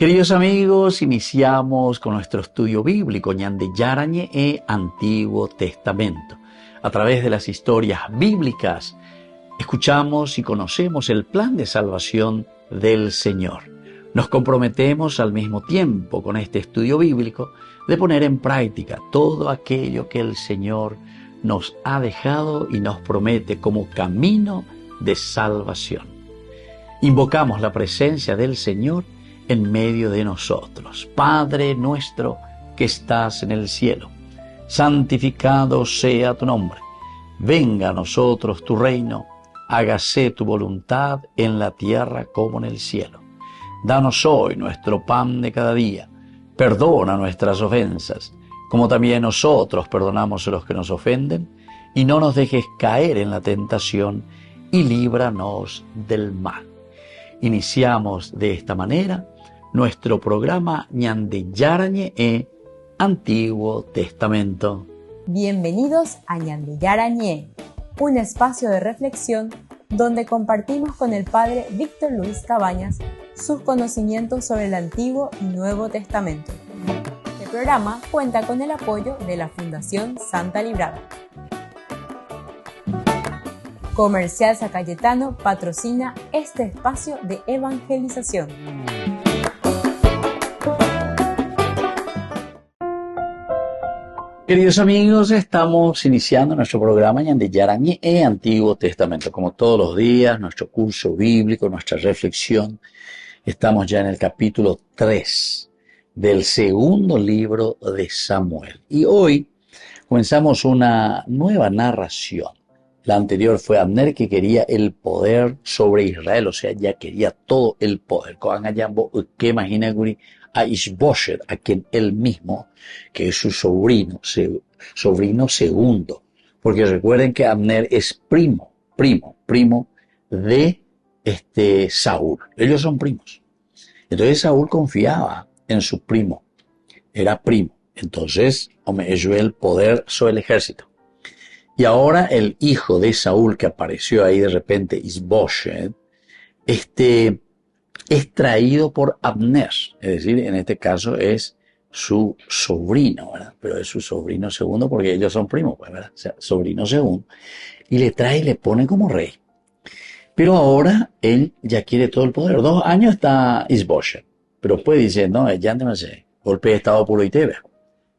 Queridos amigos, iniciamos con nuestro estudio bíblico Ñande Yarañe e Antiguo Testamento. A través de las historias bíblicas, escuchamos y conocemos el plan de salvación del Señor. Nos comprometemos al mismo tiempo con este estudio bíblico de poner en práctica todo aquello que el Señor nos ha dejado y nos promete como camino de salvación. Invocamos la presencia del Señor en medio de nosotros. Padre nuestro que estás en el cielo, santificado sea tu nombre. Venga a nosotros tu reino, hágase tu voluntad en la tierra como en el cielo. Danos hoy nuestro pan de cada día. Perdona nuestras ofensas, como también nosotros perdonamos a los que nos ofenden, y no nos dejes caer en la tentación, y líbranos del mal. Iniciamos de esta manera nuestro programa Ñande Yarañe e Antiguo Testamento. Bienvenidos a Ñande Yarañe, un espacio de reflexión donde compartimos con el Padre Víctor Luis Cabañas sus conocimientos sobre el Antiguo y Nuevo Testamento. Este programa cuenta con el apoyo de la Fundación Santa Librada. Comercial San Cayetano patrocina este espacio de evangelización. Queridos amigos, estamos iniciando nuestro programa Ñande Yarañe e Antiguo Testamento. Como todos los días, nuestro curso bíblico, nuestra reflexión. Estamos ya en el capítulo 3 del segundo libro de Samuel. Y hoy comenzamos una nueva narración. La anterior fue Abner, que quería el poder sobre Israel, o sea, ya quería todo el poder. Que imagina a Ishbosheth, a quien él mismo, que es su sobrino segundo. Porque recuerden que Abner es primo de Saúl. Ellos son primos. Entonces Saúl confiaba en su primo. Era primo. Entonces, ellos el poder sobre el ejército. Y ahora el hijo de Saúl, que apareció ahí de repente, Ishbosheth, es traído por Abner, es decir, en este caso es su sobrino, ¿verdad? Pero es su sobrino segundo porque ellos son primos, ¿verdad? O sea, sobrino segundo. Y le trae y le pone como rey. Pero ahora él ya quiere todo el poder. 2 años está Ishbosheth, pero después dice, no, ya no me sé, golpe de estado puro y tebe.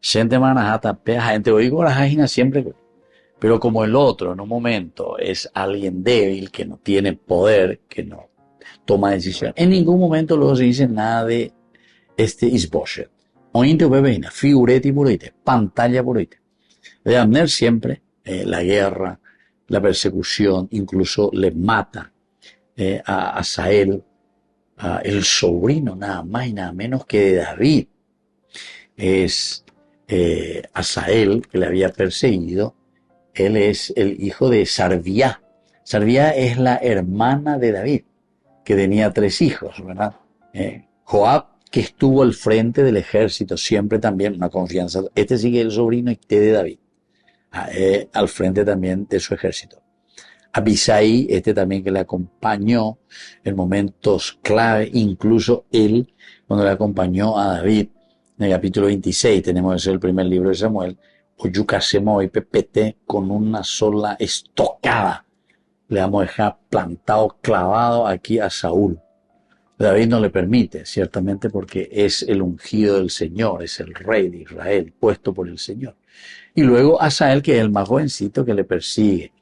Gente manajata, gente oigo la página siempre. Pero como el otro en un momento es alguien débil, que no tiene poder, que no toma decisión, en ningún momento luego se dice nada de Ishbosheth. Ointe bebeina, figurete puroite, pantalla puroite. De Abner siempre la guerra, la persecución, incluso le mata a Asael, el sobrino nada más y nada menos que de David. Es Asael, que le había perseguido. Él es el hijo de Sarvía. Sarvía es la hermana de David, que tenía 3 hijos, ¿verdad? Joab, que estuvo al frente del ejército, siempre también una confianza. Sigue el sobrino de David, al frente también de su ejército. Abisai, también que le acompañó en momentos clave, incluso él, cuando le acompañó a David, en el capítulo 26, tenemos ese el primer libro de Samuel, Oyucasemo y Pepete, con una sola estocada le vamos a dejar plantado, clavado aquí a Saúl. David no le permite, ciertamente porque es el ungido del Señor, es el rey de Israel, puesto por el Señor. Y luego Asael, que es el más jovencito que le persigue.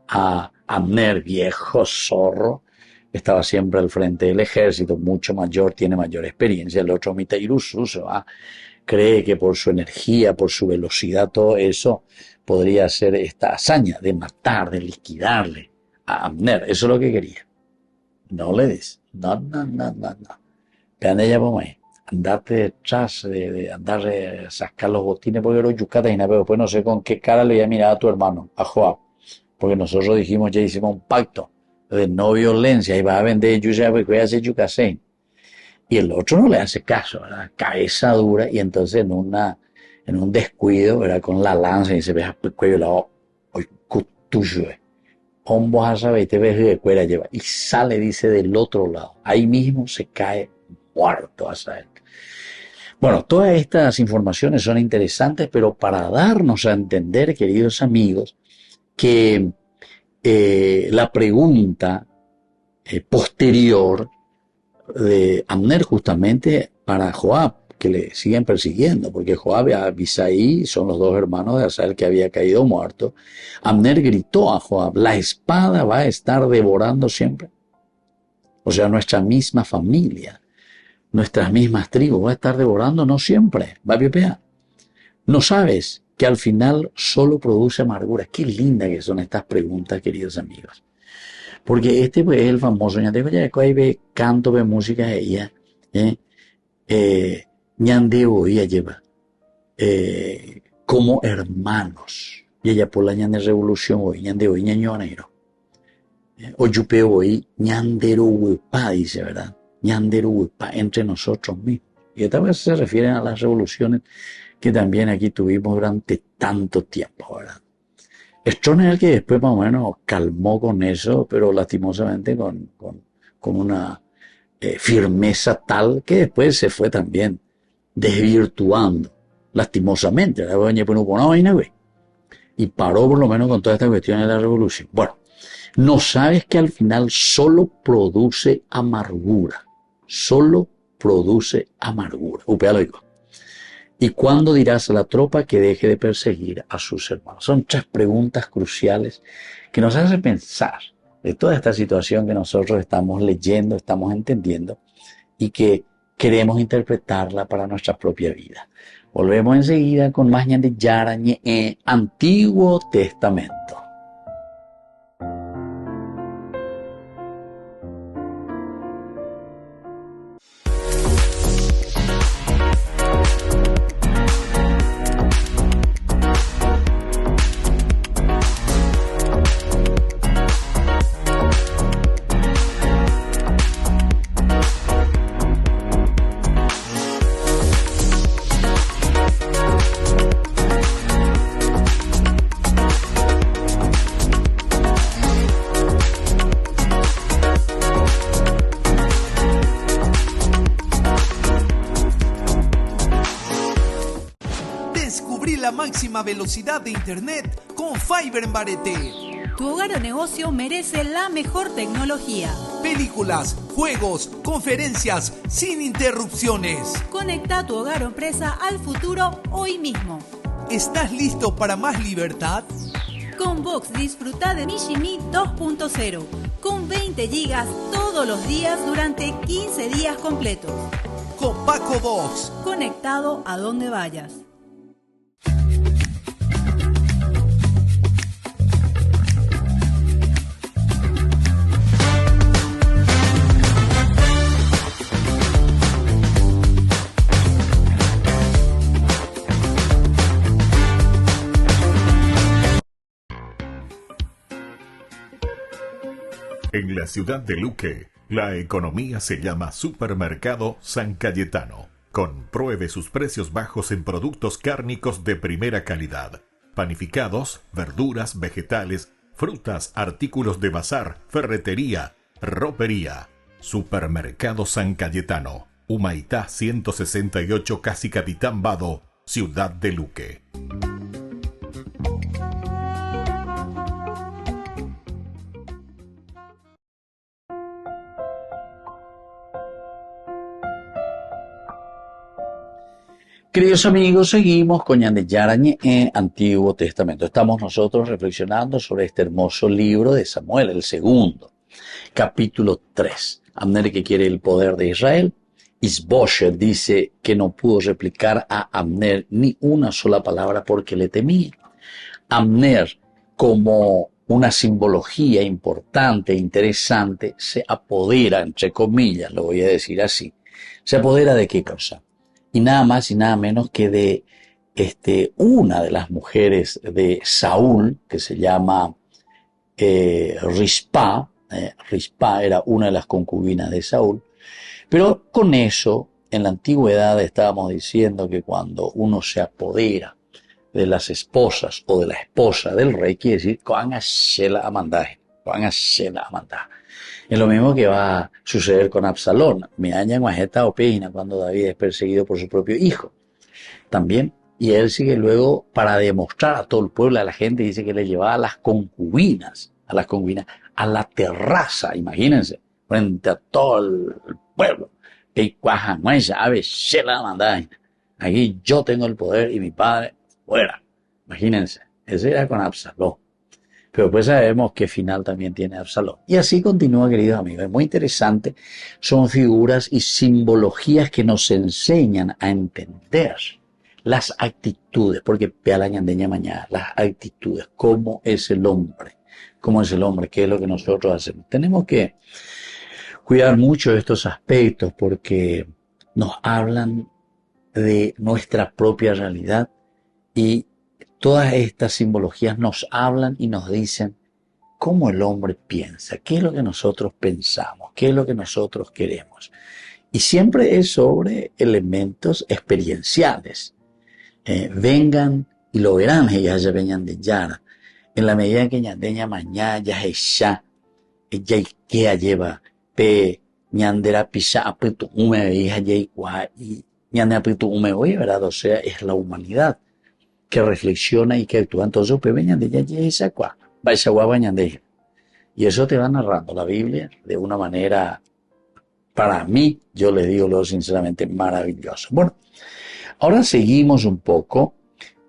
A Abner, viejo zorro, estaba siempre al frente del ejército, mucho mayor, tiene mayor experiencia. El otro Mitairusu se va, cree que por su energía, por su velocidad, todo eso podría ser esta hazaña de matar, de liquidarle a Abner. Eso es lo que quería. No le des. No. Vean ella por ahí. Andarte detrás, de andar a sacar los botines, porque era yucata y nada, pero después no sé con qué cara le voy a mirar a tu hermano, a Joab. Porque nosotros dijimos, ya hicimos un pacto de no violencia y va a vender yuya, porque voy a hacer yucasein. Y el otro no le hace caso, ¿verdad? Cabeza dura, y entonces en un descuido, ¿verdad? Con la lanza y se ve el cuello lado, hoy cutuyo, hombos a saber, te ves de cuera lleva, y sale, dice, del otro lado. Ahí mismo se cae muerto Asael. Bueno, todas estas informaciones son interesantes, pero para darnos a entender, queridos amigos, que la pregunta posterior de Abner justamente para Joab, que le siguen persiguiendo, porque Joab y Abisai son los dos hermanos de Asael que había caído muerto. Abner gritó a Joab, la espada va a estar devorando siempre. O sea, nuestra misma familia, nuestras mismas tribus va a estar devorando, no siempre, va a pipear. No sabes que al final solo produce amargura. Qué linda que son estas preguntas, queridos amigos. Porque este pues, es el famoso, ya ve canto, ve música ella, ñandeo ella lleva, como hermanos. Y ella por la ñande revolución hoy, ñandeo y ñañonero. O yupeo hoy, ñandero huepa, dice, ¿verdad? Ñandero huepa, entre nosotros mismos. Y esta vez se refieren a las revoluciones que también aquí tuvimos durante tanto tiempo, ¿verdad? Stroessner es el que después más o menos calmó con eso, pero lastimosamente con una firmeza tal que después se fue también desvirtuando, lastimosamente, y paró por lo menos con toda esta cuestión de la revolución. Bueno, no sabes que al final solo produce amargura, solo produce amargura. ¿Y cuándo dirás a la tropa que deje de perseguir a sus hermanos? Son tres preguntas cruciales que nos hacen pensar de toda esta situación que nosotros estamos leyendo, estamos entendiendo y que queremos interpretarla para nuestra propia vida. Volvemos enseguida con más de Yarañe en Antiguo Testamento. Máxima velocidad de internet con Fiber en Barete. Tu hogar o negocio merece la mejor tecnología. Películas, juegos, conferencias sin interrupciones. Conecta tu hogar o empresa al futuro hoy mismo. ¿Estás listo para más libertad? Con Vox disfruta de Mishimi 2.0 con 20 gigas todos los días durante 15 días completos. Con Paco Vox. Conectado a donde vayas. En la ciudad de Luque, la economía se llama Supermercado San Cayetano. Compruebe sus precios bajos en productos cárnicos de primera calidad. Panificados, verduras, vegetales, frutas, artículos de bazar, ferretería, ropería. Supermercado San Cayetano. Humaitá 168 Casi Capitán Vado, ciudad de Luque. Queridos amigos, seguimos con Ñande Yarañe en Antiguo Testamento. Estamos nosotros reflexionando sobre este hermoso libro de Samuel, el segundo, capítulo 3. Abner que quiere el poder de Israel. Isboshet dice que no pudo replicar a Abner ni una sola palabra porque le temía. Abner, como una simbología importante e interesante, se apodera, entre comillas, lo voy a decir así. ¿Se apodera de qué cosa? Y nada más y nada menos que de una de las mujeres de Saúl, que se llama Rispa. Rispa era una de las concubinas de Saúl. Pero con eso, en la antigüedad estábamos diciendo que cuando uno se apodera de las esposas o de la esposa del rey, quiere decir, Es lo mismo que va a suceder con Absalón. Me añan guajeta o pejina cuando David es perseguido por su propio hijo. También. Y él sigue luego para demostrar a todo el pueblo, a la gente, dice que le llevaba a las concubinas, a la terraza, imagínense, frente a todo el pueblo. Aquí yo tengo el poder y mi padre fuera. Imagínense, ese era con Absalón. Pero pues sabemos qué final también tiene Absalón. Y así continúa, queridos amigos. Es muy interesante. Son figuras y simbologías que nos enseñan a entender las actitudes, porque vea la ñandeña mañana, las actitudes, cómo es el hombre, qué es lo que nosotros hacemos. Tenemos que cuidar mucho de estos aspectos porque nos hablan de nuestra propia realidad y todas estas simbologías nos hablan y nos dicen cómo el hombre piensa, qué es lo que nosotros pensamos, qué es lo que nosotros queremos. Y siempre es sobre elementos experienciales. Vengan y lo verán, ellas ya venían de Yara. En la medida que ñandeña mañana ya es ya ikea lleva, pe ñandera pisa apitu ume hija ya igual y ñande apitu ume hoy, ¿verdad? O sea, es la humanidad que reflexiona y que actúa. Entonces, pe ñande ya esa cua, va esa guapa ñande. Y eso te va narrando la Biblia de una manera, para mí, yo les digo lo sinceramente, maravilloso. Bueno, ahora seguimos un poco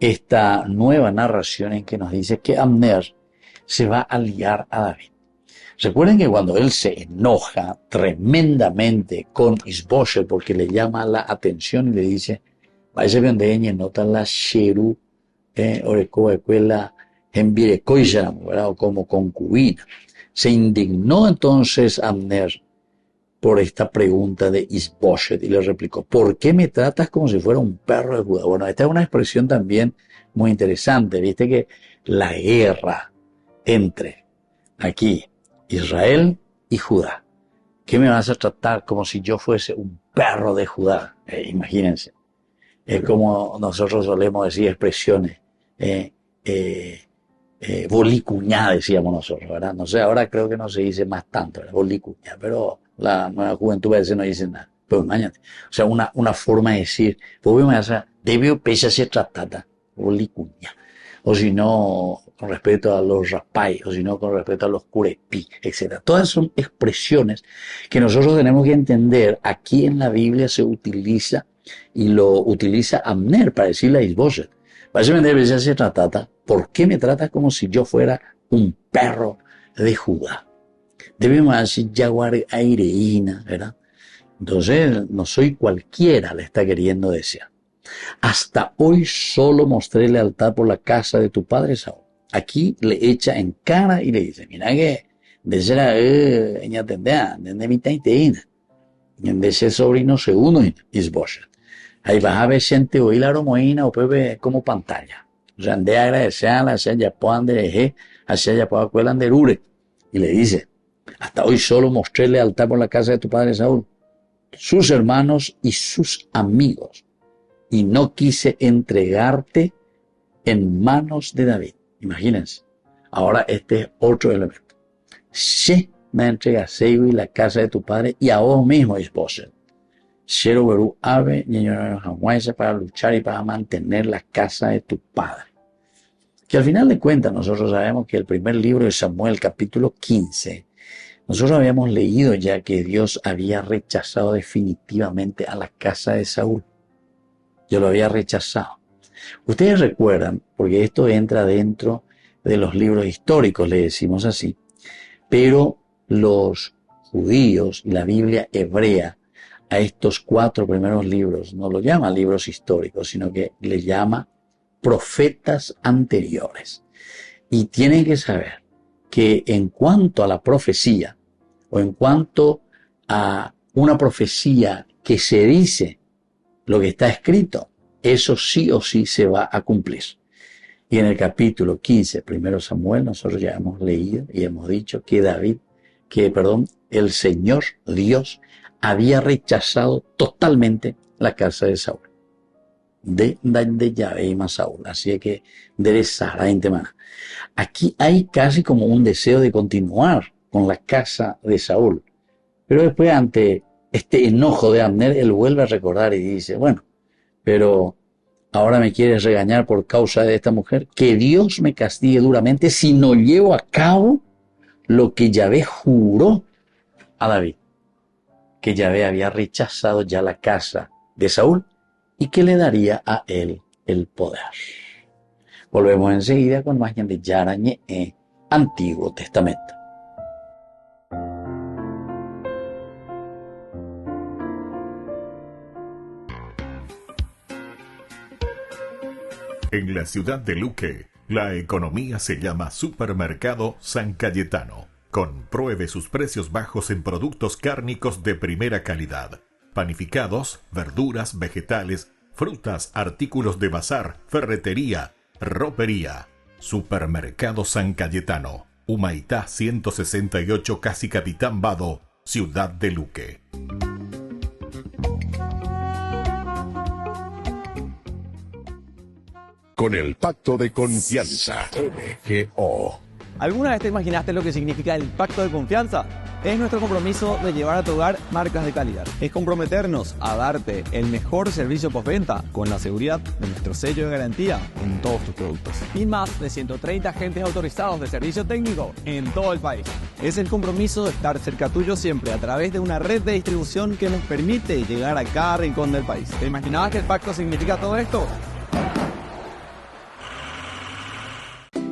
esta nueva narración en que nos dice que Abner se va a liar a David. Recuerden que cuando él se enoja tremendamente con Isboset porque le llama la atención y le dice, vaya donde nota la sheru, orecoecuela, ¿verdad? O como concubina. Se indignó entonces Abner por esta pregunta de Isboset y le replicó, ¿por qué me tratas como si fuera un perro de Judá? Bueno, esta es una expresión también muy interesante. Viste que la guerra entre aquí Israel y Judá. ¿Qué me vas a tratar como si yo fuese un perro de Judá? Imagínense. Es como nosotros solemos decir expresiones bolicuñá, decíamos nosotros, ¿verdad? No sé, ahora creo que no se dice más tanto, ¿verdad? Bolicuñá, pero la nueva juventud a veces no dice nada. Pero imagínate, o sea, una forma de decir, pues me hace, debe pesa ser tratada, bolicuña. O si no, con respecto a los rapay, o si no, con respecto a los curepí, etc. Todas son expresiones que nosotros tenemos que entender. Aquí en la Biblia se utiliza, y lo utiliza Abner para decirle a Isboset, básicamente debe ser tratada, ¿por qué me tratas como si yo fuera un perro de Judá? Debemos decir jaguar aireína, ¿verdad? Entonces, no soy cualquiera, le está queriendo decir. Hasta hoy solo mostré lealtad por la casa de tu padre Saúl. Aquí le echa en cara y le dice, mira que de ser ella tendrá, de mi taiteína, de ser sobrino segundo Isboset. Ahí vas a ver gente oír la romoína o puede como pantalla. O sea, de agradecer a la ya puedan de eje, hacia ya puedan cuelan de rure. Y le dice, hasta hoy solo mostré lealtad por la casa de tu padre Saúl, sus hermanos y sus amigos, y no quise entregarte en manos de David. Imagínense. Ahora este es otro elemento. Se me entregaste y la casa de tu padre y a vos mismo, Isboset. Shero Berú Ave, niño Jamuesa, para luchar y para mantener la casa de tu padre. Que al final de cuentas nosotros sabemos que el primer libro de Samuel, capítulo 15, nosotros habíamos leído ya que Dios había rechazado definitivamente a la casa de Saúl. Yo lo había rechazado. Ustedes recuerdan, porque esto entra dentro de los libros históricos, le decimos así, pero los judíos y la Biblia hebrea a estos 4 primeros libros no lo llama libros históricos, sino que le llama profetas anteriores. Y tienen que saber que en cuanto a la profecía, o en cuanto a una profecía que se dice lo que está escrito, eso sí o sí se va a cumplir. Y en el capítulo 15, primero Samuel, nosotros ya hemos leído y hemos dicho que el Señor Dios había rechazado totalmente la casa de Saúl. De Yahvé y Saúl. Así que, de Sara en Temana. Aquí hay casi como un deseo de continuar con la casa de Saúl. Pero después, ante este enojo de Abner, él vuelve a recordar y dice, bueno, pero ahora me quieres regañar por causa de esta mujer. Que Dios me castigue duramente si no llevo a cabo lo que Yahvé juró a David. Que Yahvé había rechazado ya la casa de Saúl y que le daría a él el poder. Volvemos enseguida con más de Yarañe, Antiguo Testamento. En la ciudad de Luque, la economía se llama Supermercado San Cayetano. Compruebe sus precios bajos en productos cárnicos de primera calidad. Panificados, verduras, vegetales, frutas, artículos de bazar, ferretería, ropería. Supermercado San Cayetano, Humaitá 168, Casi Capitán Vado, ciudad de Luque. Con el Pacto de Confianza, MGO. ¿Alguna vez te imaginaste lo que significa el Pacto de Confianza? Es nuestro compromiso de llevar a tu hogar marcas de calidad. Es comprometernos a darte el mejor servicio postventa con la seguridad de nuestro sello de garantía en todos tus productos. Y más de 130 agentes autorizados de servicio técnico en todo el país. Es el compromiso de estar cerca tuyo siempre a través de una red de distribución que nos permite llegar a cada rincón del país. ¿Te imaginabas que el pacto significa todo esto?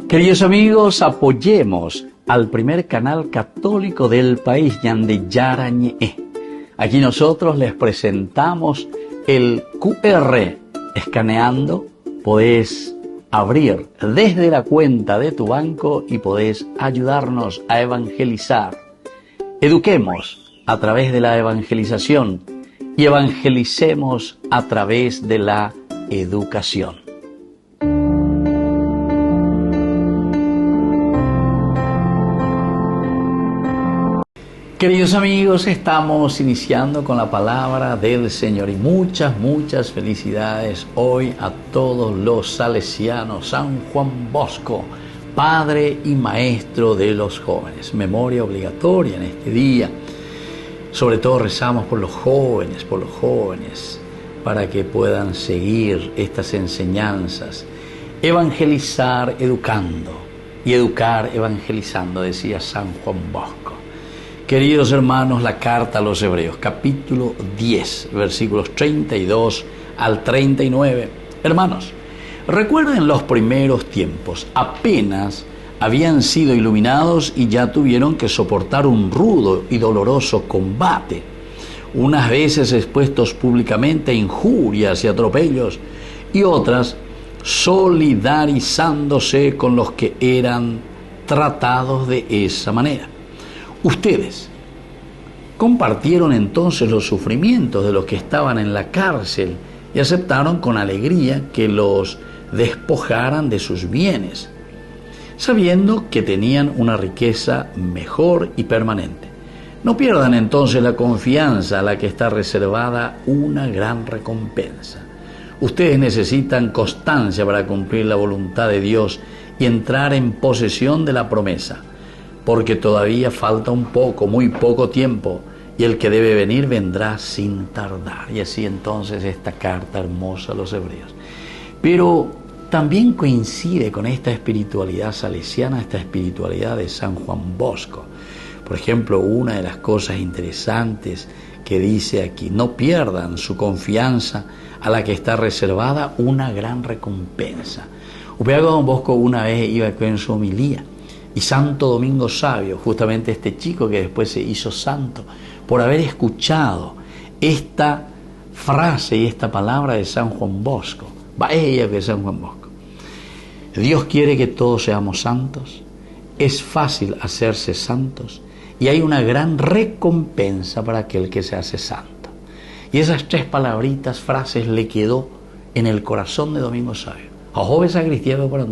Queridos amigos, apoyemos al primer canal católico del país, Yande Yarañe. Aquí nosotros les presentamos el QR. Escaneando, podés abrir desde la cuenta de tu banco y podés ayudarnos a evangelizar. Eduquemos a través de la evangelización y evangelicemos a través de la educación. Queridos amigos, estamos iniciando con la palabra del Señor y muchas felicidades hoy a todos los salesianos. San Juan Bosco, padre y maestro de los jóvenes. Memoria obligatoria en este día. Sobre todo rezamos por los jóvenes, para que puedan seguir estas enseñanzas. Evangelizar educando y educar evangelizando, decía San Juan Bosco. Queridos hermanos, la carta a los Hebreos, capítulo 10, versículos 32 al 39. Hermanos, recuerden los primeros tiempos, apenas habían sido iluminados y ya tuvieron que soportar un rudo y doloroso combate, unas veces expuestos públicamente a injurias y atropellos, y otras solidarizándose con los que eran tratados de esa manera. Ustedes compartieron entonces los sufrimientos de los que estaban en la cárcel y aceptaron con alegría que los despojaran de sus bienes, sabiendo que tenían una riqueza mejor y permanente. No pierdan entonces la confianza a la que está reservada una gran recompensa. Ustedes necesitan constancia para cumplir la voluntad de Dios y entrar en posesión de la promesa, porque todavía falta un poco, muy poco tiempo, y el que debe venir vendrá sin tardar. Y así entonces esta carta hermosa a los Hebreos. Pero también coincide con esta espiritualidad salesiana, esta espiritualidad de San Juan Bosco. Por ejemplo, una de las cosas interesantes que dice aquí: no pierdan su confianza a la que está reservada una gran recompensa. Upeago Don Bosco una vez iba en su homilía, y Santo Domingo Sabio, justamente este chico que después se hizo santo, por haber escuchado esta frase y esta palabra de San Juan Bosco, vaya que San Juan Bosco. Dios quiere que todos seamos santos, es fácil hacerse santos y hay una gran recompensa para aquel que se hace santo. Y esas tres palabritas, frases, le quedó en el corazón de Domingo Sabio. A jóvenes a cristiano para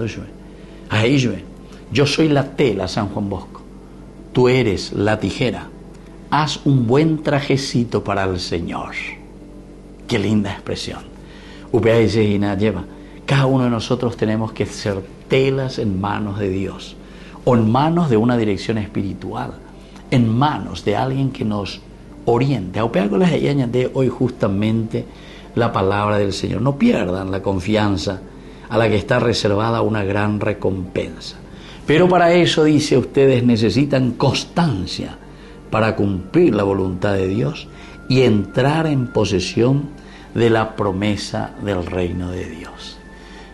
yo soy la tela, San Juan Bosco. Tú eres la tijera. Haz un buen trajecito para el Señor. Qué linda expresión. Lleva. Cada uno de nosotros tenemos que ser telas en manos de Dios o en manos de una dirección espiritual. en manos de alguien que nos oriente. De hoy justamente la palabra del Señor. No pierdan la confianza a la que está reservada una gran recompensa. Pero para eso, dice, ustedes necesitan constancia para cumplir la voluntad de Dios y entrar en posesión de la promesa del reino de Dios.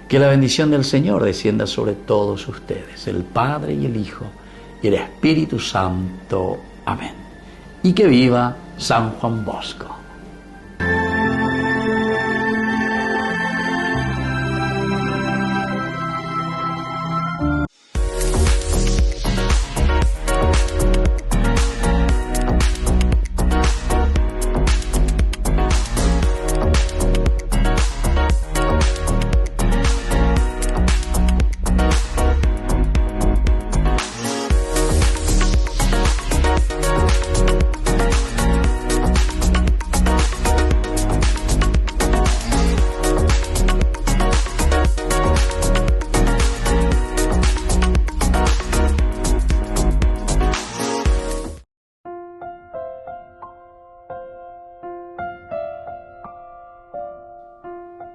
Que la bendición del Señor descienda sobre todos ustedes, el Padre y el Hijo y el Espíritu Santo. Amén. Y que viva San Juan Bosco.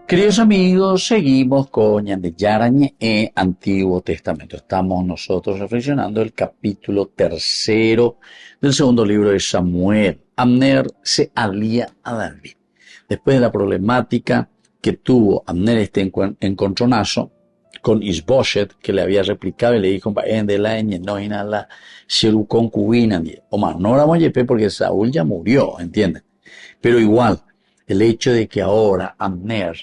Queridos amigos, seguimos con Ñandeyarañe en Antiguo Testamento. Estamos nosotros reflexionando el capítulo 3 del segundo libro de Samuel. Abner se alía a David. Después de la problemática que tuvo Abner este encontronazo con Isboshet, que le había replicado y le dijo, la concubina, Omar, no era Moyepe porque Saúl ya murió, ¿entienden? Pero igual, el hecho de que ahora Abner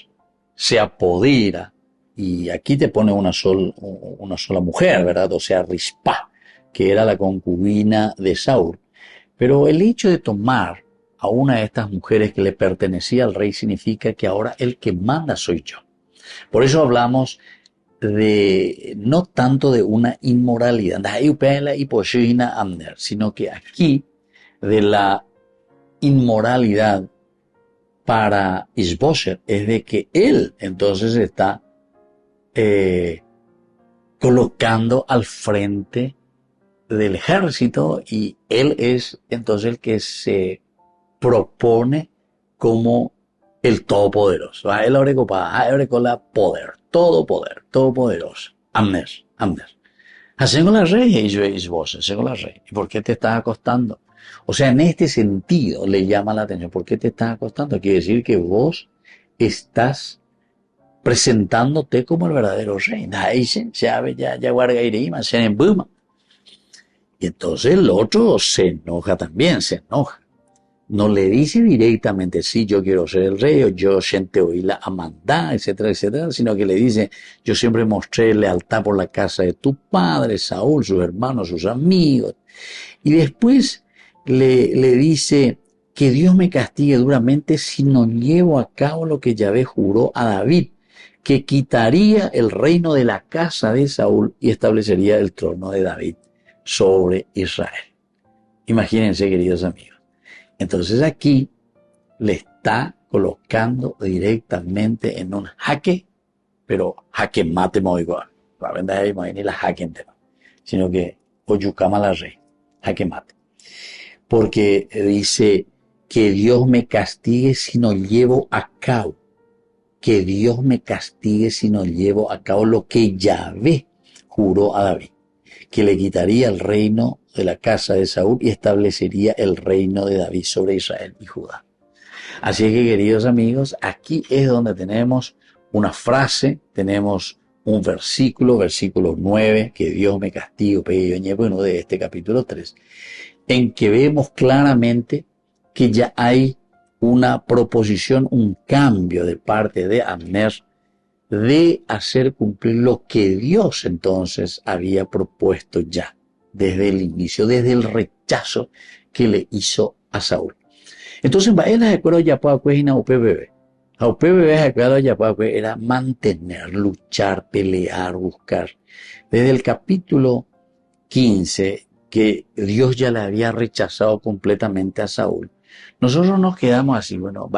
se apodera, y aquí te pone una sola mujer, ¿verdad? O sea, Rispa, que era la concubina de Saúl. Pero el hecho de tomar a una de estas mujeres que le pertenecía al rey significa que ahora el que manda soy yo. Por eso hablamos no tanto de una inmoralidad, sino que aquí de la inmoralidad para Isboshet es de que él entonces está colocando al frente del ejército y él es entonces el que se propone como el todopoderoso. Él abre con la poder, todopoderoso. Abner. Hacen la rey y yo Isboshet, hacen la rey. ¿Y por qué te estás acostando? O sea, en este sentido le llama la atención. ¿Por qué te estás acostando? Quiere decir que vos estás presentándote como el verdadero rey. Y entonces el otro se enoja también, se enoja. No le dice directamente, sí, yo quiero ser el rey, o yo te oí la amandá, etcétera, etcétera, sino que le dice, yo siempre mostré lealtad por la casa de tu padre, Saúl, sus hermanos, sus amigos. Y después le dice que Dios me castigue duramente si no llevo a cabo lo que Yahvé juró a David, que quitaría el reino de la casa de Saúl y establecería el trono de David sobre Israel. Imagínense, queridos amigos. Entonces aquí le está colocando directamente en un jaque, pero jaque mate moigo, ni la jaque entero, sino que oyucama la rey, jaque mate. Porque dice que Dios me castigue si no llevo a cabo, que Dios me castigue si no llevo a cabo lo que Yahvé juró a David, que le quitaría el reino de la casa de Saúl y establecería el reino de David sobre Israel y Judá. Así es que, queridos amigos, aquí es donde tenemos una frase, tenemos un versículo 9, que Dios me castigue, bueno, de este capítulo 3, en que vemos claramente que ya hay una proposición, un cambio de parte de Abner de hacer cumplir lo que Dios entonces había propuesto ya desde el inicio, desde el rechazo que le hizo a Saúl. Entonces, era mantener, luchar, pelear, buscar. Desde el capítulo 15, que Dios ya le había rechazado completamente a Saúl, nosotros nos quedamos así, bueno,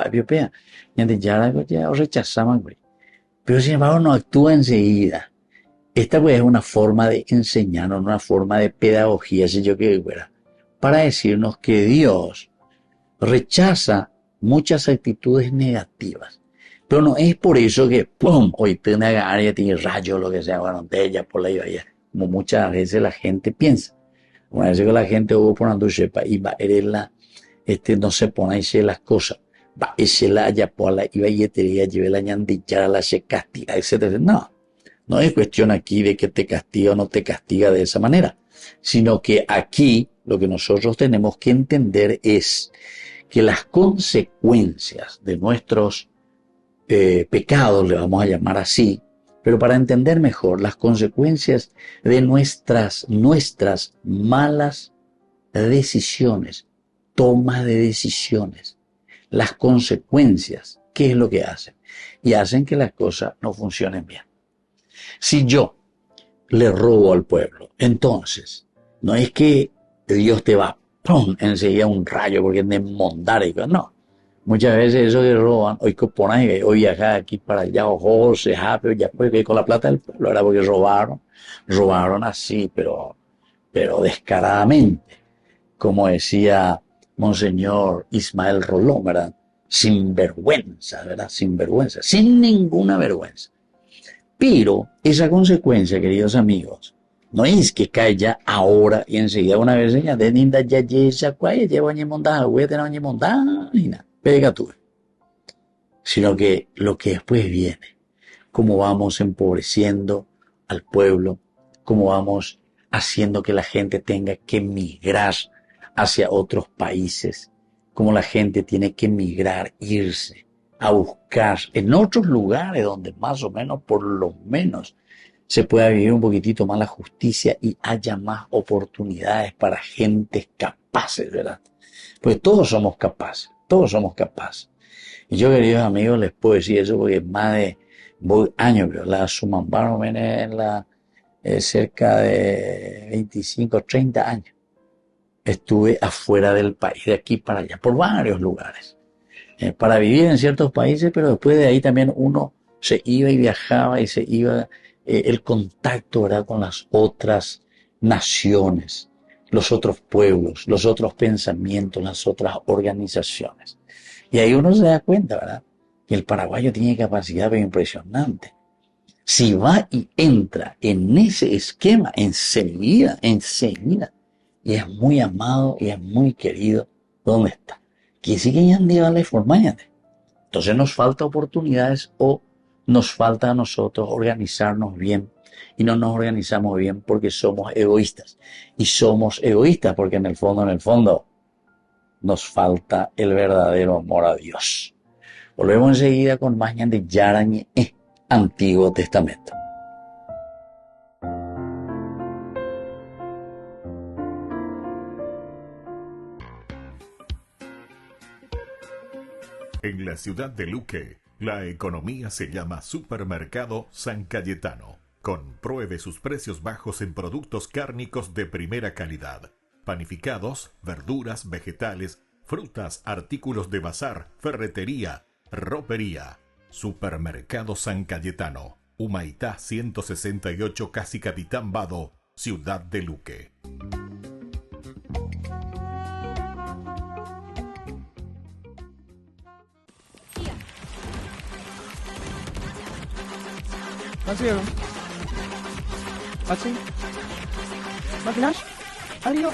ya rechazaban, pero sin embargo no actúa enseguida. Esta pues es una forma de enseñarnos, una forma de pedagogía, si yo que fuera, para decirnos que Dios rechaza muchas actitudes negativas. Pero no es por eso que, ¡pum!, hoy tiene agarre, tiene rayo, lo que sea, bueno, de ella por la iba, como muchas veces la gente piensa. Una vez que la gente hubo por andar sepa, y va a la, no se pone a decir las cosas, va a decir la allá por la iba y te lleve la ñandillara, la se castiga, etc. No es cuestión aquí de que te castiga o no te castiga de esa manera, sino que aquí lo que nosotros tenemos que entender es que las consecuencias de nuestros pecados, le vamos a llamar así, pero para entender mejor, las consecuencias de nuestras malas decisiones, toma de decisiones, las consecuencias, ¿qué es lo que hacen? Y hacen que las cosas no funcionen bien. Si yo le robo al pueblo, entonces, no es que Dios te va, ¡pum!, enseguida un rayo porque es de mondar y no. Muchas veces eso que roban, hoy que ponen, hoy viajar aquí para allá, ojo, se jape, ya pues con la plata del pueblo, era porque robaron así, pero descaradamente, como decía Monseñor Ismael Rolón, ¿verdad? Sin vergüenza, ¿verdad? Sin vergüenza, sin ninguna vergüenza. Pero esa consecuencia, queridos amigos, no es que cae ya ahora y enseguida una vez ya de ninda ya esa cuaya lleva añe mondada, voy a tener añe mondada, ni nada, pega tú. Sino que lo que después viene, cómo vamos empobreciendo al pueblo, cómo vamos haciendo que la gente tenga que migrar hacia otros países, cómo la gente tiene que migrar, irse a buscar en otros lugares donde más o menos, por lo menos, se pueda vivir un poquitito más la justicia y haya más oportunidades para gentes capaces, ¿verdad? Pues todos somos capaces. Y yo, queridos amigos, les puedo decir eso porque más de años, pero la Sumambaro viene en la cerca de 25, 30 años. Estuve afuera del país, de aquí para allá, por varios lugares, para vivir en ciertos países, pero después de ahí también uno se iba y viajaba y se iba el contacto, ¿verdad?, con las otras naciones, los otros pueblos, los otros pensamientos, las otras organizaciones. Y ahí uno se da cuenta, ¿verdad?, que el paraguayo tiene capacidad impresionante. Si va y entra en ese esquema, enseguida, y es muy amado y es muy querido, ¿dónde está? Que sí que ya han de vale formáñate. Entonces nos falta oportunidades o nos falta a nosotros organizarnos bien. Y no nos organizamos bien porque somos egoístas. Y somos egoístas porque en el fondo, nos falta el verdadero amor a Dios. Volvemos enseguida con más de Yarañe, Antiguo Testamento. En la ciudad de Luque, la economía se llama Supermercado San Cayetano. Compruebe sus precios bajos en productos cárnicos de primera calidad. Panificados, verduras, vegetales, frutas, artículos de bazar, ferretería, ropería. Supermercado San Cayetano. Humaitá 168, Casi Capitán Vado, Ciudad de Luque. Así es. Así. ¿Máquinas? Adiós.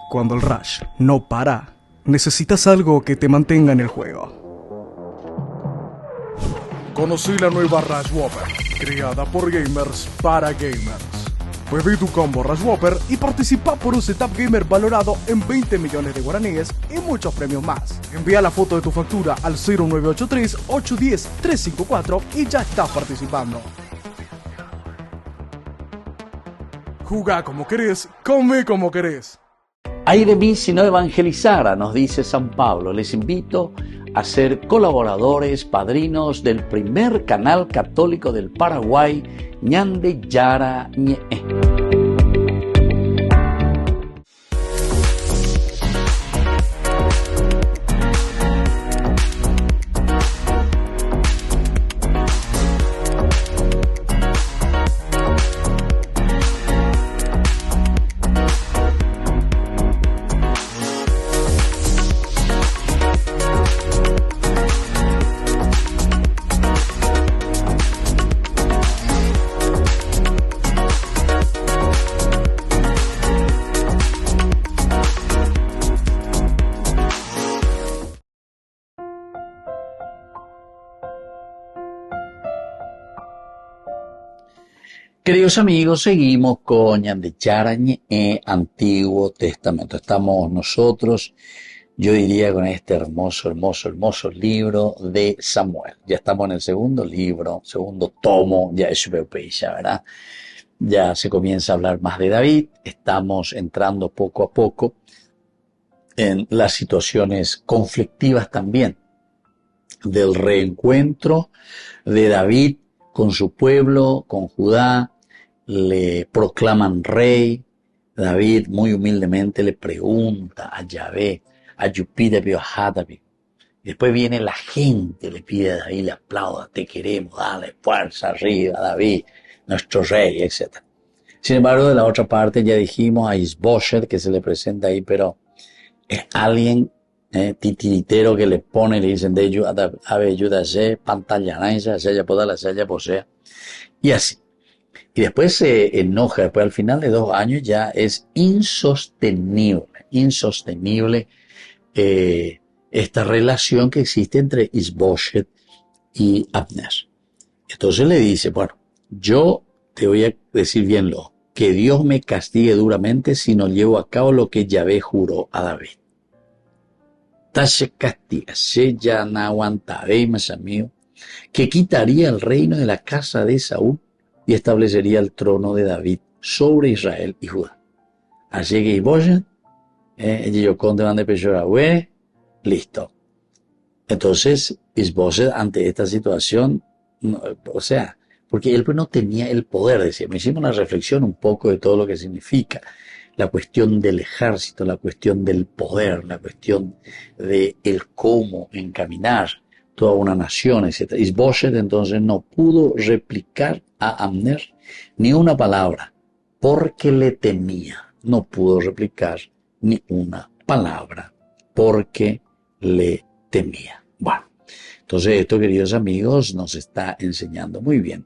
Cuando el rush no para, necesitas algo que te mantenga en el juego. Conocí la nueva Rush Whopper, creada por gamers para gamers. Pedí tu combo Rush Whopper y participa por un setup gamer valorado en 20 millones de guaraníes y muchos premios más. Envía la foto de tu factura al 0983-810-354 y ya estás participando. Jugá como querés, come como querés. Ay de mí si no evangelizara, nos dice San Pablo. Les invito a ser colaboradores, padrinos del primer canal católico del Paraguay, Ñande Yara Ñe. Queridos amigos, seguimos con Ñandecharañe Antiguo Testamento. Estamos nosotros, yo diría, con este hermoso libro de Samuel. Ya estamos en el segundo libro, segundo tomo, ya es ya, ¿verdad? Ya se comienza a hablar más de David. Estamos entrando poco a poco en las situaciones conflictivas también del reencuentro de David con su pueblo, con Judá. Le proclaman rey. David muy humildemente le pregunta a Yahvé, a Yupida Biohadabi. Después viene la gente, le pide a David, le aplauda, te queremos, dale fuerza arriba, David, nuestro rey, etc. Sin embargo, de la otra parte ya dijimos a Isboshet, que se le presenta ahí, pero es alguien titiritero que le pone, le dicen de ellos, ave yudase, pantalla, sella podala, sella posea, y así. Y después se enoja, después al final de 2 años ya es insostenible esta relación que existe entre Isboshet y Abner. Entonces le dice, bueno, yo te voy a decir bien que Dios me castigue duramente si no llevo a cabo lo que Yahvé juró a David. Tashe castiga, se ya no aguantaré, más amigo, que quitaría el reino de la casa de Saúl y establecería el trono de David sobre Israel y Judá. Así que Isboshet, ellos conde van de Peshorahue, listo. Entonces, Isboshet ante esta situación, no, o sea, porque él pues no tenía el poder, decíamos, hicimos una reflexión un poco de todo lo que significa la cuestión del ejército, la cuestión del poder, la cuestión de el cómo encaminar toda una nación, etc. Isboshet entonces no pudo replicar a Abner ni una palabra porque le temía. No pudo replicar ni una palabra porque le temía. Bueno, entonces esto, queridos amigos, nos está enseñando muy bien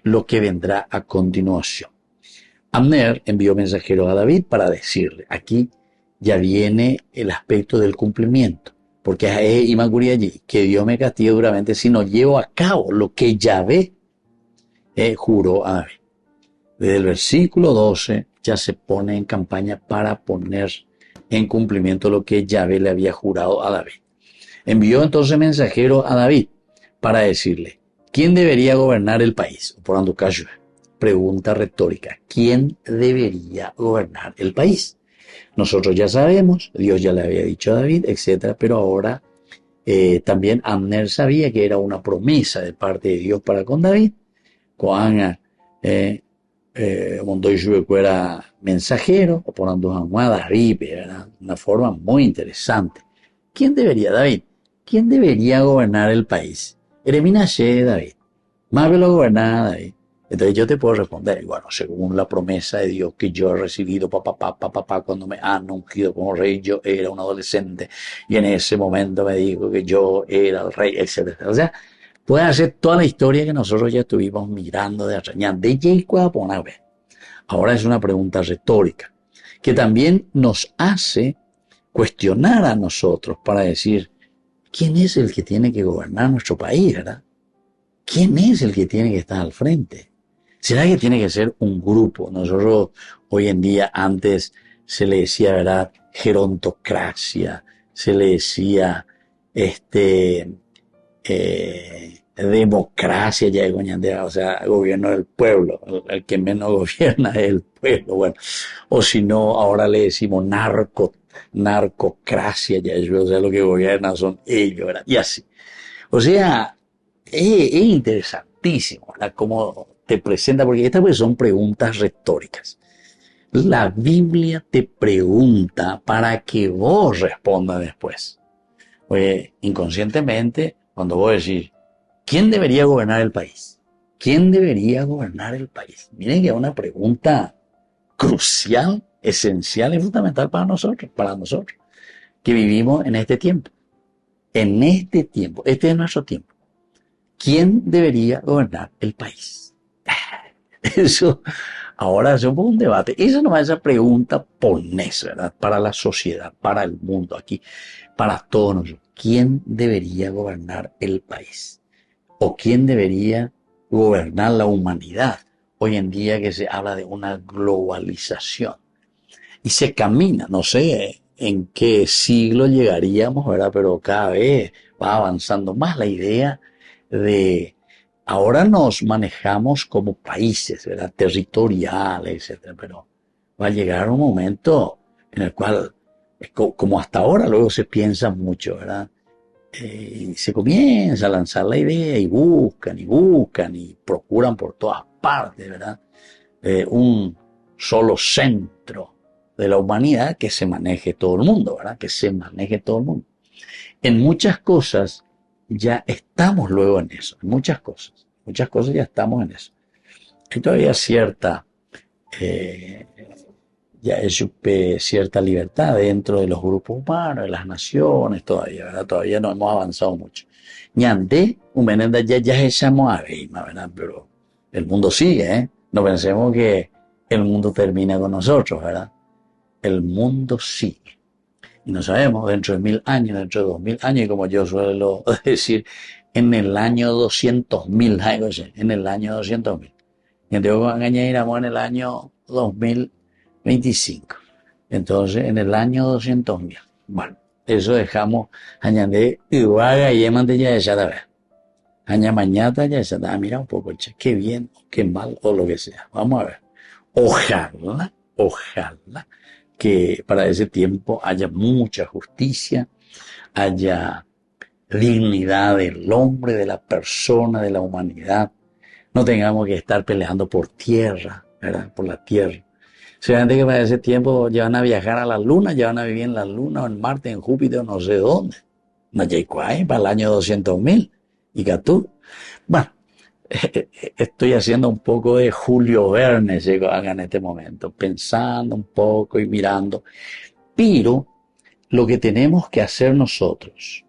lo que vendrá a continuación. Abner envió mensajeros a David para decirle, aquí ya viene el aspecto del cumplimiento, porque es Imaguri allí, que Dios me castigue duramente si no llevo a cabo lo que Yahvé juró a David. Desde el versículo 12 ya se pone en campaña para poner en cumplimiento lo que Yahvé le había jurado a David. Envió entonces mensajeros a David para decirle, ¿quién debería gobernar el país? Por Anducayo. Pregunta retórica, ¿quién debería gobernar el país? Nosotros ya sabemos, Dios ya le había dicho a David, etc. Pero ahora también Abner sabía que era una promesa de parte de Dios para con David. Cuando Montoya era mensajero, o por David, era una forma muy interesante. ¿Quién debería, David? ¿Quién debería gobernar el país? Ereminache, David. Más lo gobernaba David. Entonces yo te puedo responder, bueno, según la promesa de Dios que yo he recibido, cuando me han ungido como rey, yo era un adolescente y en ese momento me dijo que yo era el rey, etc. O sea, puede hacer toda la historia que nosotros ya estuvimos mirando de Arañán, de Jacob a Ponabe. Ahora es una pregunta retórica que también nos hace cuestionar a nosotros para decir, ¿quién es el que tiene que gobernar nuestro país, verdad? ¿Quién es el que tiene que estar al frente? ¿Será que tiene que ser un grupo? Nosotros hoy en día, antes se le decía, ¿verdad?, gerontocracia, se le decía democracia, ya, o sea, gobierno del pueblo, el que menos gobierna es el pueblo, bueno, o si no, ahora le decimos narcocracia, ya, o sea, lo que gobierna son ellos, ¿verdad? Y así. O sea, es interesantísimo, ¿verdad?, cómo te presenta, porque estas pues son preguntas retóricas. La Biblia te pregunta para que vos respondas después. Oye, inconscientemente, cuando vos decís, ¿quién debería gobernar el país? ¿Quién debería gobernar el país? Miren que es una pregunta crucial, esencial y fundamental para nosotros, que vivimos en este tiempo. En este tiempo, este es nuestro tiempo. ¿Quién debería gobernar el país? Eso ahora es un poco un debate. Esa no es esa pregunta ponés, ¿verdad?, para la sociedad, para el mundo aquí, para todos nosotros. ¿Quién debería gobernar el país? ¿O quién debería gobernar la humanidad? hoy en día que se habla de una globalización. Y se camina, no sé en qué siglo llegaríamos, ¿verdad? Pero cada vez va avanzando más la idea de ahora nos manejamos como países, ¿verdad? Territoriales, etcétera, pero va a llegar un momento en el cual, como hasta ahora, luego se piensa mucho, ¿verdad? Y se comienza a lanzar la idea y buscan y procuran por todas partes, ¿verdad? Un solo centro de la humanidad que se maneje todo el mundo, ¿verdad? Que se maneje todo el mundo. En muchas cosas ya estamos luego en eso, en muchas cosas ya estamos en eso. Hay todavía cierta libertad dentro de los grupos humanos, de las naciones todavía, ¿verdad? Todavía no hemos avanzado mucho. Ñandé, humenenda ya echamos a Beima, ¿verdad? Pero el mundo sigue, ¿eh? No pensemos que el mundo termina con nosotros, ¿verdad? El mundo sigue. Y no sabemos, dentro de 1000 años, dentro de 2000 años, y como yo suelo decir, en el año 200.000, algo así, en el año 200.000. Y entonces añadiremos en el año 2025. Entonces, en el año 200.000. Bueno, eso dejamos añadir Ibaga y Emante ya esa vez. Aña mañana ya esa. Mira un poco, che, qué bien, qué mal, o lo que sea. Vamos a ver. Ojalá que para ese tiempo haya mucha justicia, haya dignidad del hombre, de la persona, de la humanidad. No tengamos que estar peleando por tierra, ¿verdad? Por la tierra. Seguramente que para ese tiempo ya van a viajar a la luna, ya van a vivir en la luna o en Marte, en Júpiter, no sé dónde. Nayaikuay, para el año 200.000. Y Catú. Bueno, estoy haciendo un poco de Julio Verne en este momento, pensando un poco y mirando. Pero lo que tenemos que hacer nosotros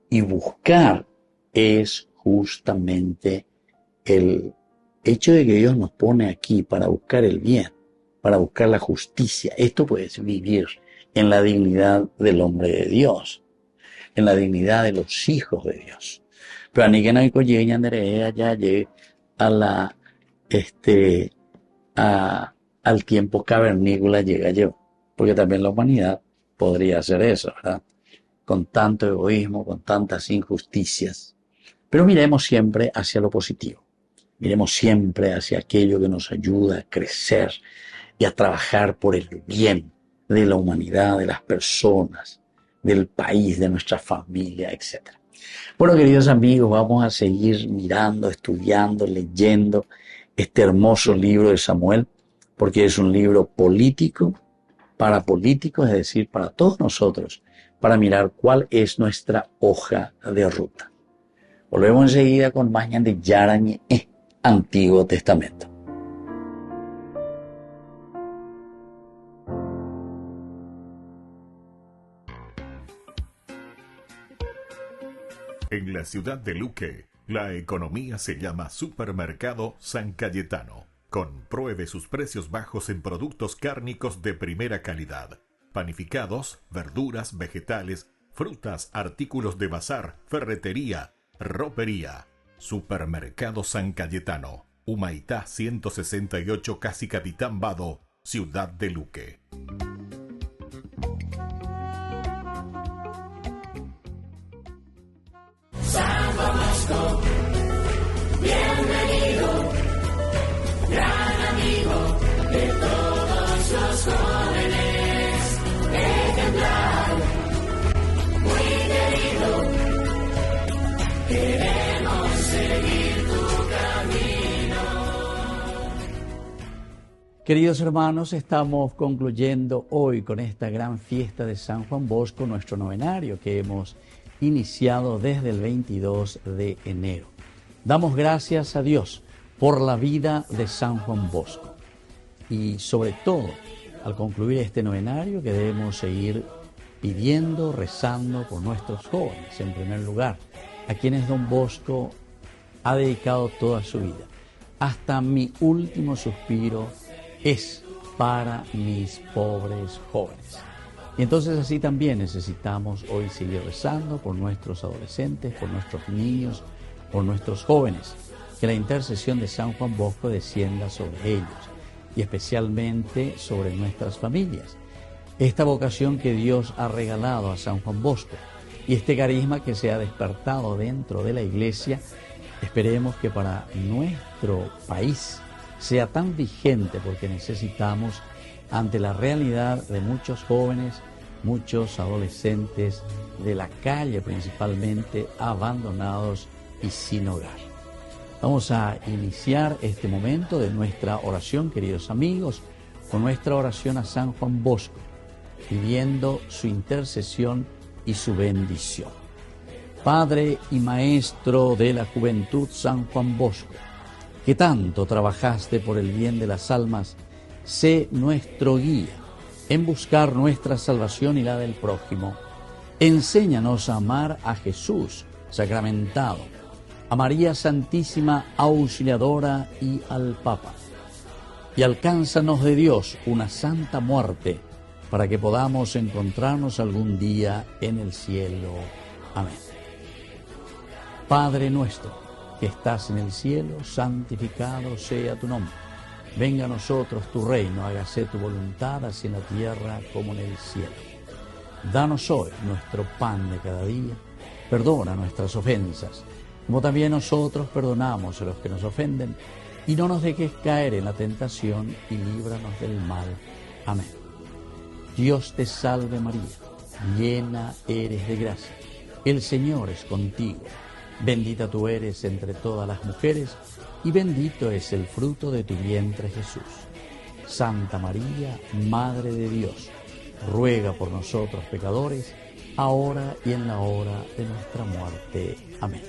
y buscar es justamente el hecho de que Dios nos pone aquí para buscar el bien, para buscar la justicia. Esto puede vivir en la dignidad del hombre de Dios, en la dignidad de los hijos de Dios. Pero a ni que no hay ya llegue a la al tiempo cavernícola llega yo, porque también la humanidad podría hacer eso, ¿verdad? Con tanto egoísmo, con tantas injusticias. Pero miremos siempre hacia lo positivo. Miremos siempre hacia aquello que nos ayuda a crecer y a trabajar por el bien de la humanidad, de las personas, del país, de nuestra familia, etc. Bueno, queridos amigos, vamos a seguir mirando, estudiando, leyendo este hermoso libro de Samuel, porque es un libro político, para políticos, es decir, para todos nosotros, para mirar cuál es nuestra hoja de ruta. Volvemos enseguida con Mañan de Yarañe, Antiguo Testamento. En la ciudad de Luque, la economía se llama Supermercado San Cayetano. Compruebe sus precios bajos en productos cárnicos de primera calidad. Panificados, verduras, vegetales, frutas, artículos de bazar, ferretería, ropería. Supermercado San Cayetano. Humaitá 168, Casi Capitán Vado, ciudad de Luque. Bienvenido, gran amigo de todos los jóvenes, ejemplar, muy querido, queremos seguir tu camino. Queridos hermanos, estamos concluyendo hoy con esta gran fiesta de San Juan Bosco, nuestro novenario que hemos iniciado desde el 22 de enero. Damos gracias a Dios por la vida de San Juan Bosco y sobre todo al concluir este novenario que debemos seguir pidiendo, rezando por nuestros jóvenes en primer lugar, a quienes Don Bosco ha dedicado toda su vida. Hasta mi último suspiro es para mis pobres jóvenes. Y entonces así también necesitamos hoy seguir rezando por nuestros adolescentes, por nuestros niños, por nuestros jóvenes, que la intercesión de San Juan Bosco descienda sobre ellos y especialmente sobre nuestras familias. Esta vocación que Dios ha regalado a San Juan Bosco y este carisma que se ha despertado dentro de la Iglesia, esperemos que para nuestro país sea tan vigente, porque necesitamos, ante la realidad de muchos jóvenes, muchos adolescentes de la calle principalmente, abandonados y sin hogar. Vamos a iniciar este momento de nuestra oración, queridos amigos, con nuestra oración a San Juan Bosco, pidiendo su intercesión y su bendición. Padre y Maestro de la juventud, San Juan Bosco, que tanto trabajaste por el bien de las almas, sé nuestro guía en buscar nuestra salvación y la del prójimo. Enséñanos a amar a Jesús sacramentado, a María Santísima Auxiliadora y al Papa. Y alcánzanos de Dios una santa muerte, para que podamos encontrarnos algún día en el cielo. Amén. Padre nuestro, que estás en el cielo, santificado sea tu nombre. Venga a nosotros tu reino, hágase tu voluntad, así en la tierra como en el cielo. Danos hoy nuestro pan de cada día, perdona nuestras ofensas, como también nosotros perdonamos a los que nos ofenden, y no nos dejes caer en la tentación, y líbranos del mal. Amén. Dios te salve María, llena eres de gracia, el Señor es contigo. Bendita tú eres entre todas las mujeres, y bendito es el fruto de tu vientre Jesús. Santa María, Madre de Dios, ruega por nosotros pecadores, ahora y en la hora de nuestra muerte. Amén.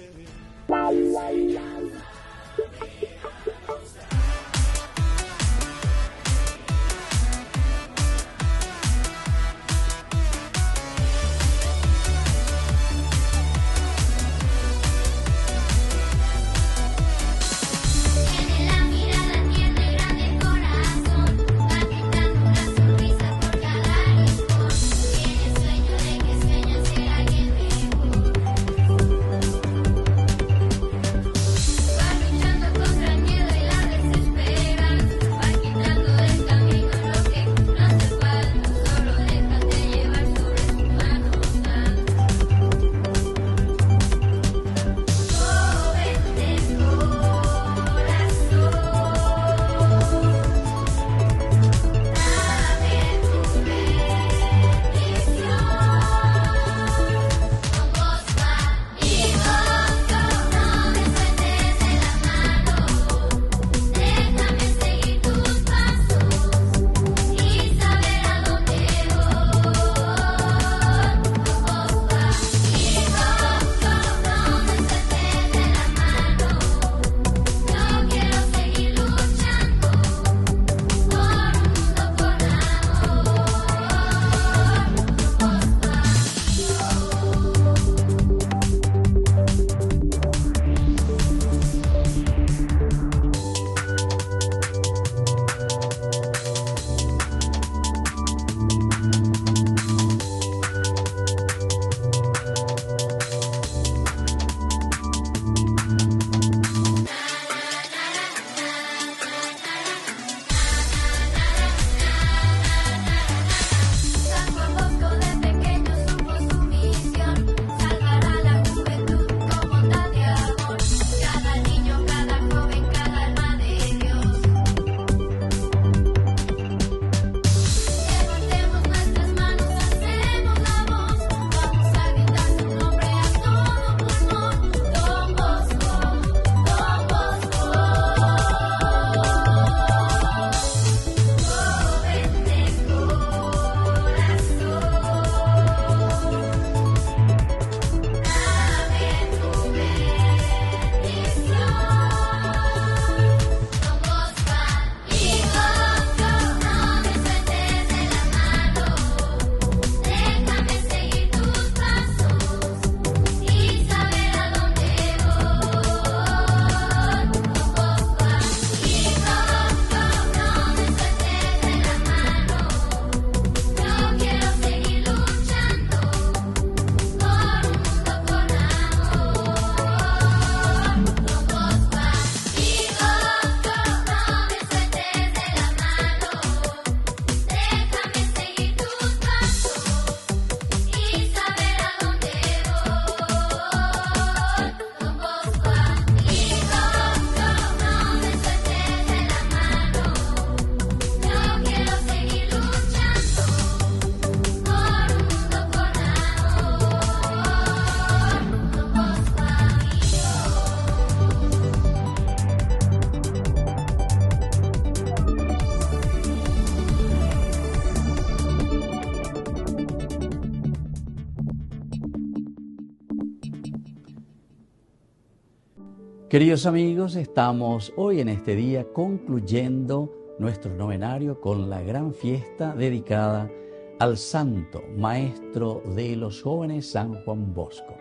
Queridos amigos, estamos hoy en este día concluyendo nuestro novenario con la gran fiesta dedicada al santo maestro de los jóvenes, San Juan Bosco.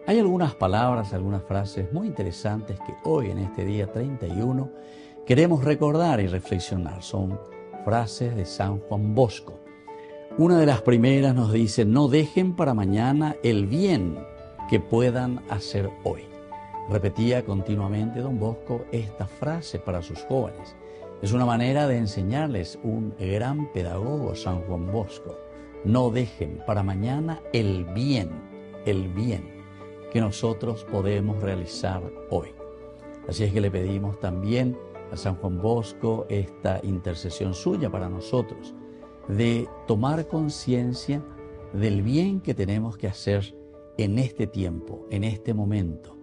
Hay algunas palabras, algunas frases muy interesantes que hoy en este día 31 queremos recordar y reflexionar. Son frases de San Juan Bosco. Una de las primeras nos dice: no dejen para mañana el bien que puedan hacer hoy. Repetía continuamente don Bosco esta frase para sus jóvenes. Es una manera de enseñarles un gran pedagogo, San Juan Bosco. No dejen para mañana el bien que nosotros podemos realizar hoy. Así es que le pedimos también a San Juan Bosco esta intercesión suya para nosotros, de tomar conciencia del bien que tenemos que hacer en este tiempo, en este momento,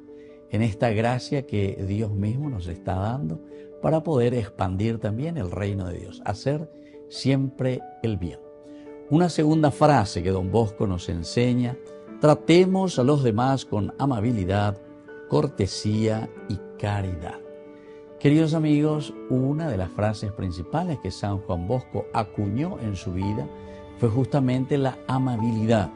en esta gracia que Dios mismo nos está dando para poder expandir también el reino de Dios, hacer siempre el bien. Una segunda frase que don Bosco nos enseña: tratemos a los demás con amabilidad, cortesía y caridad. Queridos amigos, una de las frases principales que San Juan Bosco acuñó en su vida fue justamente la amabilidad.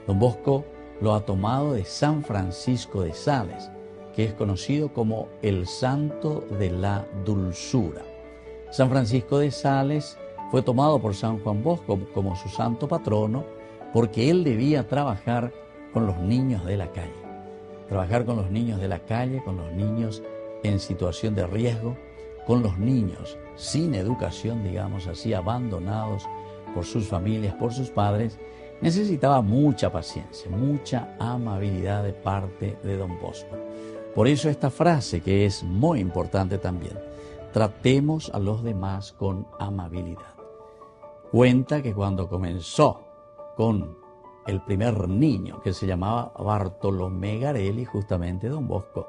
Don Bosco lo ha tomado de San Francisco de Sales, que es conocido como el santo de la dulzura. San Francisco de Sales fue tomado por San Juan Bosco como su santo patrono porque él debía trabajar con los niños de la calle. Trabajar con los niños de la calle, con los niños en situación de riesgo, con los niños sin educación, digamos así, abandonados por sus familias, por sus padres. Necesitaba mucha paciencia, mucha amabilidad de parte de don Bosco. Por eso esta frase, que es muy importante también: tratemos a los demás con amabilidad. Cuenta que cuando comenzó con el primer niño, que se llamaba Bartolomé Garelli, justamente don Bosco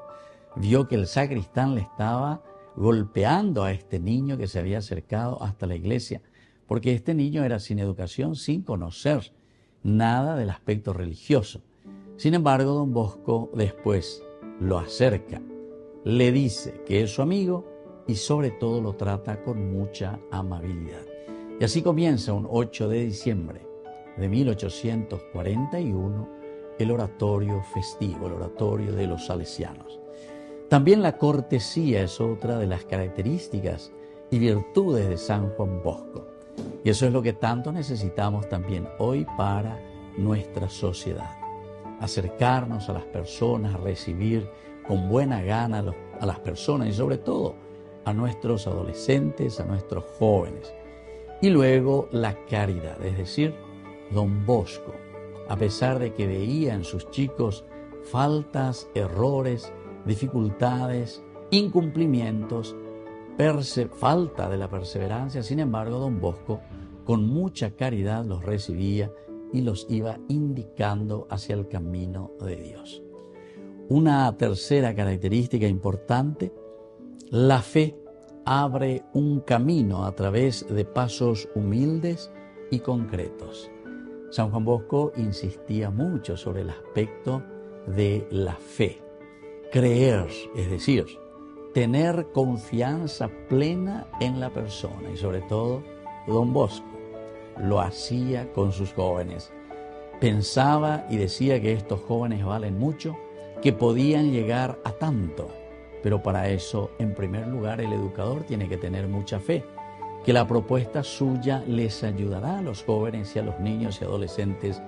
vio que el sacristán le estaba golpeando a este niño que se había acercado hasta la iglesia, porque este niño era sin educación, sin conocer nada del aspecto religioso. Sin embargo, don Bosco después lo acerca, le dice que es su amigo y sobre todo lo trata con mucha amabilidad. Y así comienza un 8 de diciembre de 1841 el oratorio festivo, el oratorio de los salesianos. También la cortesía es otra de las características y virtudes de San Juan Bosco. Y eso es lo que tanto necesitamos también hoy para nuestra sociedad. Acercarnos a las personas, recibir con buena gana a las personas y sobre todo a nuestros adolescentes, a nuestros jóvenes. Y luego la caridad, es decir, don Bosco, a pesar de que veía en sus chicos faltas, errores, dificultades, incumplimientos, falta de la perseverancia, sin embargo, don Bosco con mucha caridad los recibía y los iba indicando hacia el camino de Dios. Una tercera característica importante: la fe abre un camino a través de pasos humildes y concretos. San Juan Bosco insistía mucho sobre el aspecto de la fe. Creer, es decir, tener confianza plena en la persona. Y sobre todo, don Bosco lo hacía con sus jóvenes. Pensaba y decía que estos jóvenes valen mucho, que podían llegar a tanto. Pero para eso, en primer lugar, el educador tiene que tener mucha fe, que la propuesta suya les ayudará a los jóvenes y a los niños y adolescentes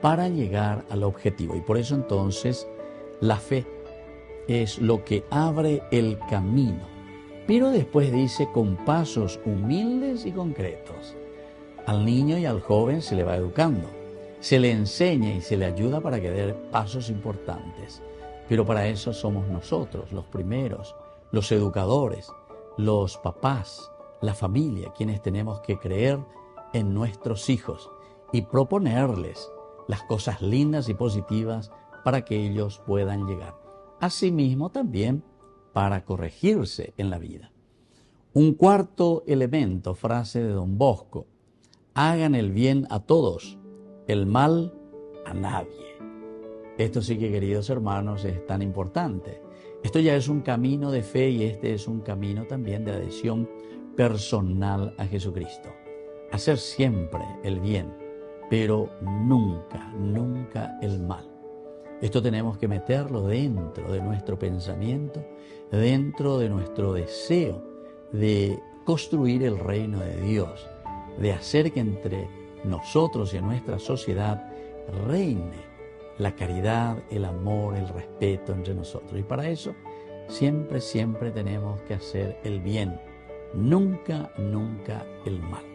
para llegar al objetivo. Y por eso entonces la fe es lo que abre el camino. Pero después dice: con pasos humildes y concretos. Al niño y al joven se le va educando, se le enseña y se le ayuda para que dé pasos importantes. Pero para eso somos nosotros los primeros, los educadores, los papás, la familia, quienes tenemos que creer en nuestros hijos y proponerles las cosas lindas y positivas para que ellos puedan llegar. Asimismo también para corregirse en la vida. Un cuarto elemento, frase de don Bosco: hagan el bien a todos, el mal a nadie. Esto sí que, queridos hermanos, es tan importante. Esto ya es un camino de fe y este es un camino también de adhesión personal a Jesucristo. Hacer siempre el bien, pero nunca, nunca el mal. Esto tenemos que meterlo dentro de nuestro pensamiento, dentro de nuestro deseo de construir el reino de Dios, de hacer que entre nosotros y en nuestra sociedad reine la caridad, el amor, el respeto entre nosotros. Y para eso siempre, siempre tenemos que hacer el bien, nunca, nunca el mal.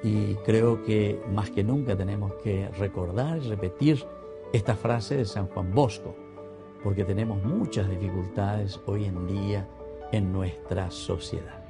Y creo que más que nunca tenemos que recordar y repetir esta frase de San Juan Bosco, porque tenemos muchas dificultades hoy en día en nuestra sociedad.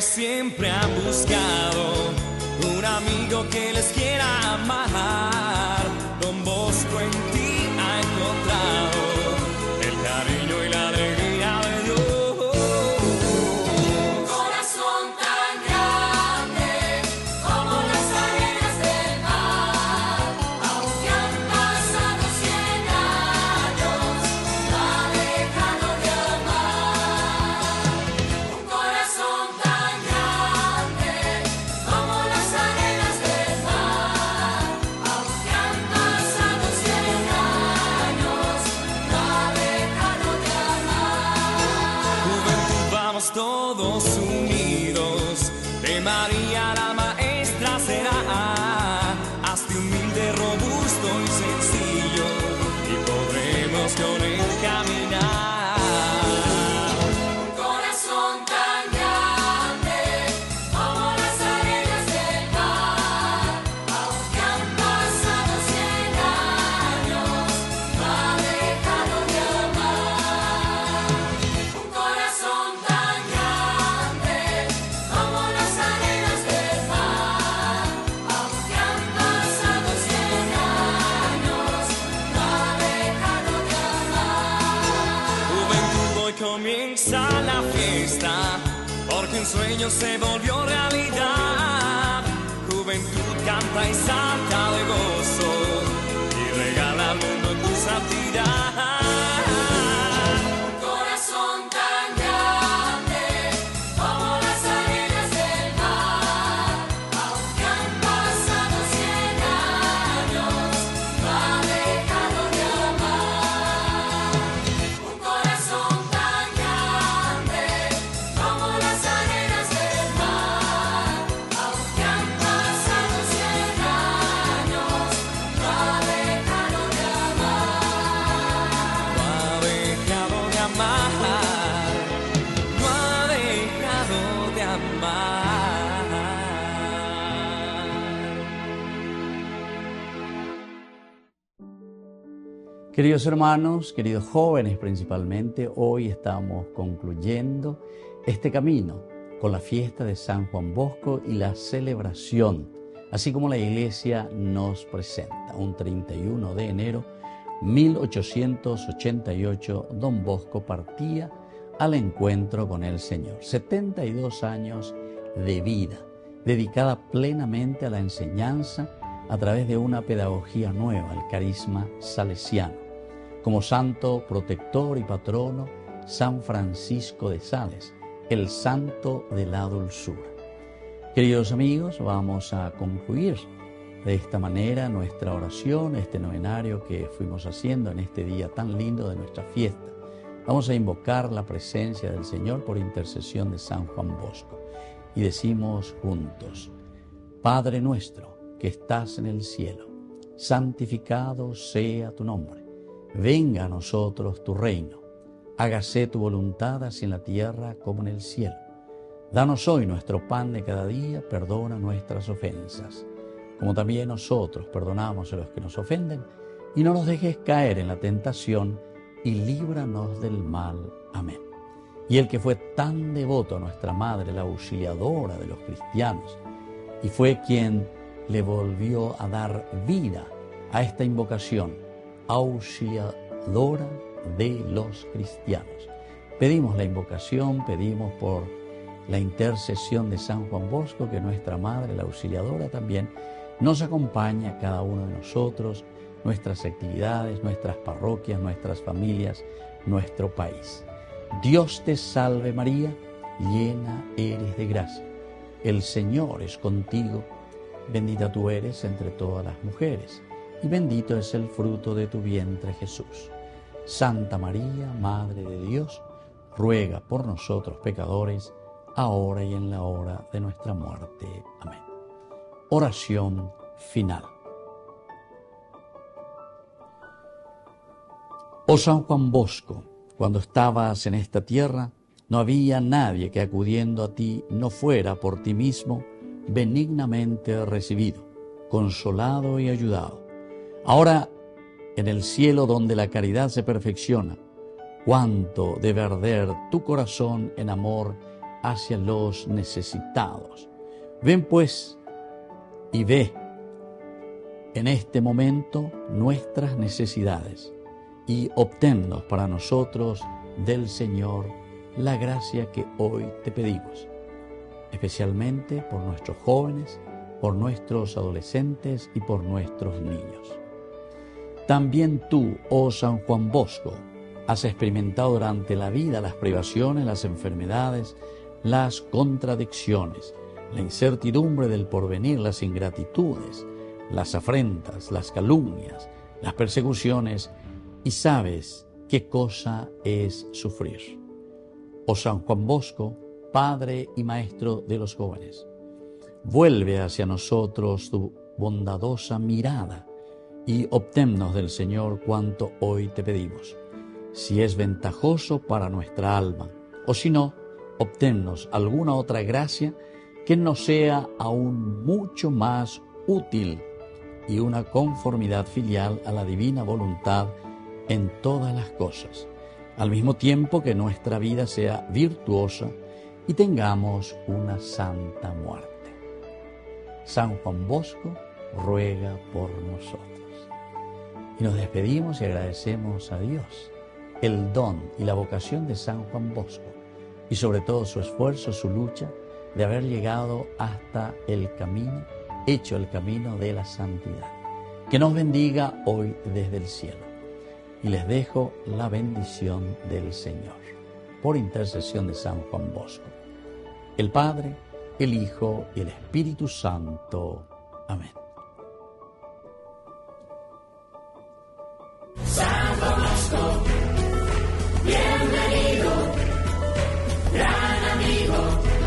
Siempre han buscado un amigo que les quiera amar. Don Bosco en ti ha encontrado el cariño y la alegría de Dios. Un corazón tan grande como las arenas del mar, aunque han pasado 100 años, no ha dejado de amar. Un corazón tan como las arenas del mar, aunque han pasado 100 años, no ha dejado de amar. Juventud, vamos todos unidos, de María la maestra será. Hazte humilde, robusto y sencillo, y podremos con él caminar. Comienza la fiesta, porque un sueño se volvió realidad. Juventud canta y salta de gozo, y regala al mundo tu santidad. Un corazón tan grande como las arenas del mar, aunque han pasado 100 años, no ha dejado de amar. Un corazón como las arenas del mar, aunque han pasado 100 años, no ha dejado de amar. No ha dejado de amar, no ha dejado de amar. Queridos hermanos, queridos jóvenes principalmente, hoy estamos concluyendo este camino con la fiesta de San Juan Bosco y la celebración, así como la Iglesia nos presenta. Un 31 de enero 1888, Don Bosco partía al encuentro con el Señor. 72 años de vida, dedicada plenamente a la enseñanza a través de una pedagogía nueva, el carisma salesiano. Como santo protector y patrono, San Francisco de Sales, el santo de la dulzura. Queridos amigos, vamos a concluir de esta manera nuestra oración, este novenario que fuimos haciendo en este día tan lindo de nuestra fiesta. Vamos a invocar la presencia del Señor por intercesión de San Juan Bosco. Y decimos juntos: Padre nuestro que estás en el cielo, santificado sea tu nombre. Venga a nosotros tu reino. Hágase tu voluntad así en la tierra como en el cielo. Danos hoy nuestro pan de cada día, perdona nuestras ofensas, como también nosotros perdonamos a los que nos ofenden, y no nos dejes caer en la tentación, y líbranos del mal. Amén. Y el que fue tan devoto a nuestra Madre, la auxiliadora de los cristianos, y fue quien le volvió a dar vida a esta invocación, auxiliadora de los cristianos. Pedimos la invocación, pedimos por la intercesión de San Juan Bosco, que nuestra Madre, la auxiliadora, también nos acompañe a cada uno de nosotros, nuestras actividades, nuestras parroquias, nuestras familias, nuestro país. Dios te salve María, llena eres de gracia. El Señor es contigo, bendita tú eres entre todas las mujeres, y bendito es el fruto de tu vientre Jesús. Santa María, Madre de Dios, ruega por nosotros pecadores, ahora y en la hora de nuestra muerte. Amén. Oración final. Oh San Juan Bosco, cuando estabas en esta tierra, no había nadie que acudiendo a ti no fuera por ti mismo benignamente recibido, consolado y ayudado. Ahora, en el cielo donde la caridad se perfecciona, cuánto debe arder tu corazón en amor hacia los necesitados. Ven pues y ve en este momento nuestras necesidades y obténnos para nosotros del Señor la gracia que hoy te pedimos, especialmente por nuestros jóvenes, por nuestros adolescentes y por nuestros niños. También tú, oh San Juan Bosco, has experimentado durante la vida las privaciones, las enfermedades, las contradicciones, la incertidumbre del porvenir, las ingratitudes, las afrentas, las calumnias, las persecuciones, y sabes qué cosa es sufrir. Oh San Juan Bosco, Padre y Maestro de los jóvenes, vuelve hacia nosotros tu bondadosa mirada y obténnos del Señor cuanto hoy te pedimos, si es ventajoso para nuestra alma, o si no, obténnos alguna otra gracia que nos sea aún mucho más útil y una conformidad filial a la divina voluntad en todas las cosas, al mismo tiempo que nuestra vida sea virtuosa y tengamos una santa muerte. San Juan Bosco ruega por nosotros. Y nos despedimos y agradecemos a Dios el don y la vocación de San Juan Bosco y sobre todo su esfuerzo, su lucha de haber llegado hasta el camino, hecho el camino de la santidad. Que nos bendiga hoy desde el cielo. Y les dejo la bendición del Señor, por intercesión de San Juan Bosco, el Padre, el Hijo y el Espíritu Santo. Amén. San Juan Bosco, bienvenido, gran amigo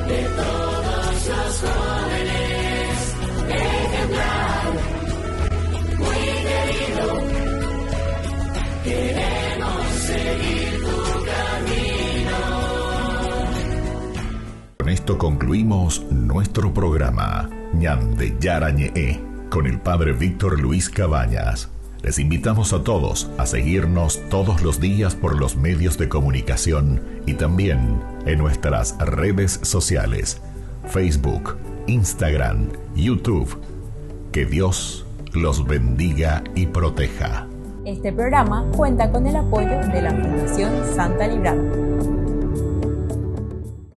de todos los jóvenes, ejemplar, muy querido. Queremos seguir tu camino. Con esto concluimos nuestro programa Ñande Yarañe con el Padre Víctor Luis Cabañas. Les invitamos a todos a seguirnos todos los días por los medios de comunicación y también en nuestras redes sociales, Facebook, Instagram, YouTube. Que Dios los bendiga y proteja. Este programa cuenta con el apoyo de la Fundación Santa Librada.